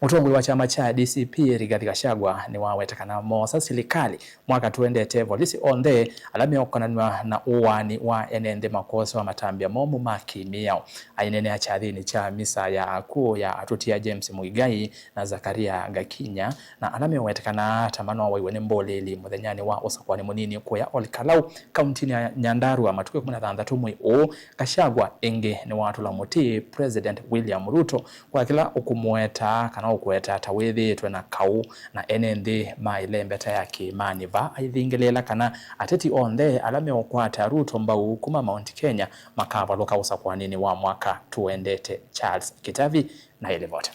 Mutongwe wa chama cha DCP Rigathi Gachagua ni wawetakana mosa serikali mwaka tuendete volisi onde alame okonanwa na uwani wa enende makosa wa matambia momu makimiao ainene achadhini cha misa ya kuu ya atutia James Muigai na Zakaria Gakinya na alame owetakana tamano wa iwene mboleli muthenyani wa usakwani munini kuya Olkalau kauntini ya Nyandarua matuke 16 mwi o Gachagua inge ni watu la muti President William Ruto kwa kila ukumueta kana ukweta tawithi twena kau na enende mailembeta yake maniva aithingelela kana ateti onde alame okwata Ruto mbau kuma Mount Kenya makava loka usakwanini wa mwaka tuendete Charles Kitavi na elevota.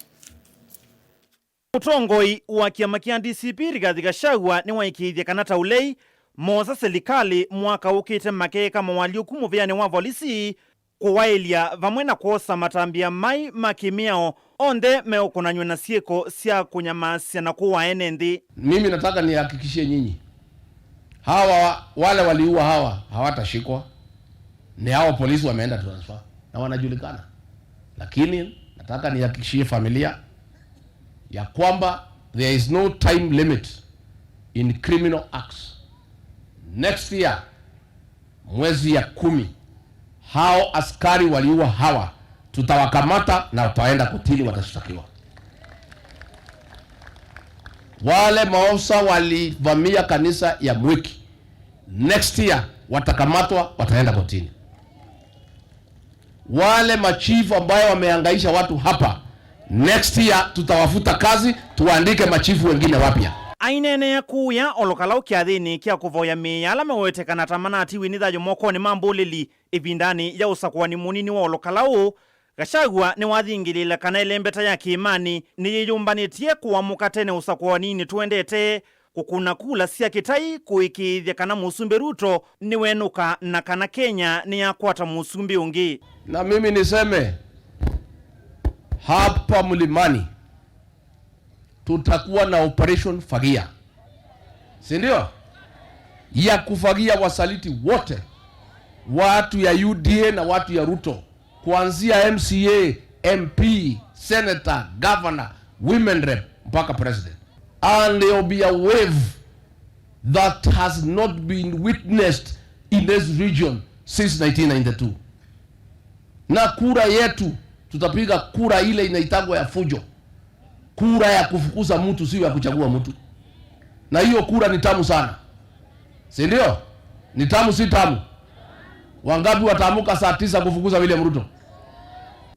Mutongoi wa kiama kia DCP Rigathi Gachagua ni waikithia kana taulei mosa serikali mwaka ukite makeka mawaliukumu vyane wa volisi kuwailia vamwe na kuosa matambia mai makimiao onde meokonanywe na sieko sia kunyamasia na kuwa enendi. Mimi nataka nihakikishie nyinyi hawa wale waliua hawa hawatashikwa, ni hao polisi wameenda transfer na wanajulikana, lakini nataka nihakikishie familia ya kwamba there is no time limit in criminal acts. Next year mwezi ya 10 hao askari waliua hawa tutawakamata na wataenda kotini, watashtakiwa. Wale maofisa walivamia kanisa ya Mwiki next year watakamatwa, wataenda kotini. Wale machifu ambao wamehangaisha watu hapa next year tutawafuta kazi, tuandike machifu wengine wapya. Ainene ya kuya Olkalau kiathini kia kuvoya miyala mewetekana tamanati winithayo moko ni mambulili ivindani ya usakwani munini wa Olkalau. Gachagua ni wathingilila kana ilembeta ya kiimani ni yiyumbanitie kuamuka tene usakwanini tuendete kukuna kula sia kitai kuikithia kana musumbi Ruto ni wenuka na kana Kenya ni yakwata musumbi ungi. Na mimi niseme hapa Mlimani tutakuwa na operation fagia, si ndio? Ya kufagia wasaliti wote, watu ya UDA na watu ya Ruto, kuanzia MCA, MP, Senator, Governor, Women Rep mpaka President. And there will be a wave that has not been witnessed in this region since 1992. Na kura yetu tutapiga kura ile inaitagwa ya fujo, kura ya kufukuza mtu, sio ya kuchagua mtu. Na hiyo kura ni tamu sana, si ndio? Ni tamu, si tamu? Wangapi watamuka saa 9 kufukuza William Ruto?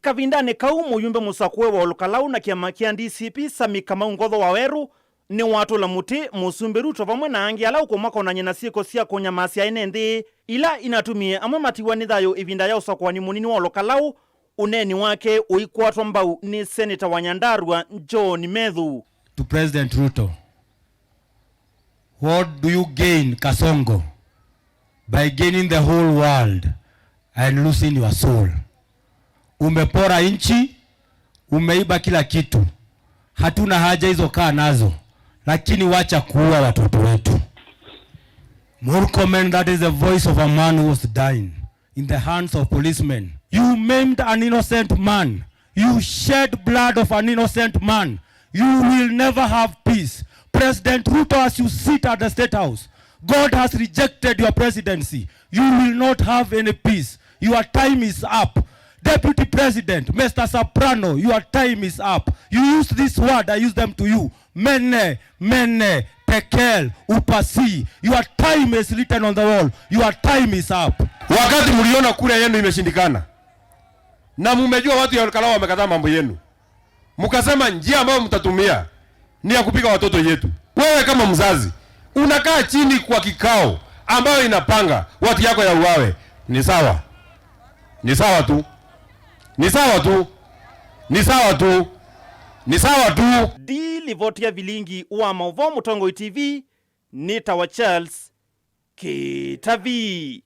Kavindane kau muyumbe musakwe wa Olkalau na kiama kia DCP Sami Kamau Ngodho Waweru ni watu la muti musumbi Ruto vamwe na angi alau kumaka onanyena sieko sia kunyamasia enendi ila inatumie amwe matiwa nithayo ivinda ya usakwani munini wa Olkalau. Uneni wake uikwatwa mbau ni Senator wa Nyandarua John Medhu. To President Ruto, what do you gain, Kasongo, by gaining the whole world and losing your soul? Umepora inchi, umeiba kila kitu. Hatuna haja hizo kaa nazo, lakini wacha kuua watoto wetu. Murkomen, that is the voice of a man who was dying in the hands of policemen. You maimed an innocent man. You shed blood of an innocent man. You will never have peace. President Ruto, as you sit at the State House, God has rejected your presidency. You will not have any peace. Your time is up. Deputy President, Mr. Soprano, your time is up. You use this word, I use them to you. Mene, tekel, upasi. Your time is written on the wall. Your time is up. Wakati mliona kura yenu imeshindikana na mumejua watu ya Olkalau wamekataa mambo yenu, mkasema njia ambayo mtatumia ni ya kupiga watoto yetu. Wewe kama mzazi unakaa chini kwa kikao ambayo inapanga watu yako ya uwawe, ni sawa? Ni sawa tu. Ni sawa tu. Ni sawa tu. Ni sawa tu. Livotia vilingi wa Mauvo Mutongoi TV, Nita wa Charles Kitavi.